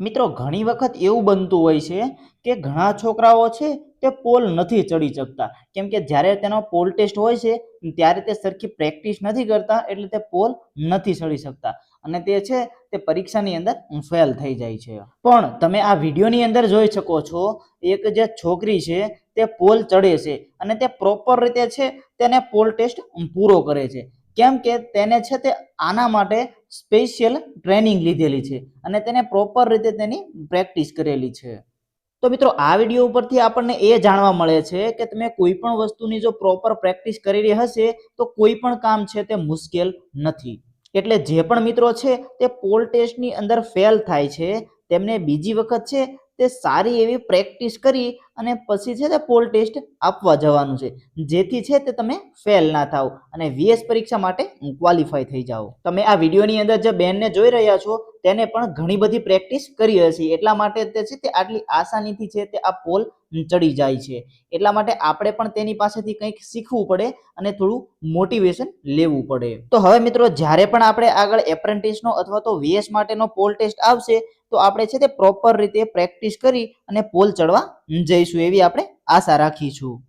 મિત્રો ઘણી વખત એવું બનતું હોય છે કે ઘણા છોકરાઓ છે તે પોલ નથી ચડી શકતા, કેમ કે જ્યારે તેનો પોલ ટેસ્ટ હોય છે ત્યારે તે સરખી પ્રેક્ટિસ નથી કરતા, એટલે તે પોલ નથી ચડી શકતા અને તે છે તે પરીક્ષાની અંદર ફેલ થઈ જાય છે. પણ તમે આ વિડીયોની અંદર જોઈ શકો છો, એક જે છોકરી છે તે પોલ ચડે છે અને તે પ્રોપર રીતે છે તેને પોલ ટેસ્ટ પૂરો કરે છે, કેમ કે તેને છે તે આના માટે સ્પેશિયલ ટ્રેનિંગ લીધેલી છે અને તેને પ્રોપર રીતે તેની પ્રેક્ટિસ કરેલી છે. તો મિત્રો આ વિડીયો ઉપરથી આપણને એ જાણવા મળે છે કે તમે કોઈ પણ વસ્તુની જો પ્રોપર પ્રેક્ટિસ કરેલી હશે તો કોઈ પણ કામ છે તે મુશ્કેલ નથી. એટલે જે પણ મિત્રો છે તે પોલ ટેસ્ટની અંદર ફેલ થાય છે તેમને બીજી વખત છે તે સારી એવી પ્રેક્ટિસ કરી અને પછી છે તે પોલ ટેસ્ટ આપવા જવાનું છે, જેથી છે તે તમે ફેલ ના થાવ અને વીએસ પરીક્ષા માટે ક્વોલિફાય થઈ જાઓ. તમે આ વિડીયોની અંદર જે બેનને જોઈ રહ્યા છો તેને પણ ઘણી બધી પ્રેક્ટિસ કરી હશે, એટલા માટે તે છે તે આટલી આસાનીથી છે તે આ પોલ ચડી જાય છે. એટલા માટે આપણે પણ તેની પાસેથી કંઈક શીખવું પડે અને થોડું મોટિવેશન લેવું પડે. તો હવે મિત્રો જ્યારે પણ આપણે આગળ એપ્રેન્ટિસનો અથવા તો વીએસ માટેનો પોલ ટેસ્ટ આવશે તો આપણે છે તે પ્રોપર રીતે પ્રેક્ટિસ કરી અને પોલ ચડવા જઈશું એવી આપણે આશા રાખીશું.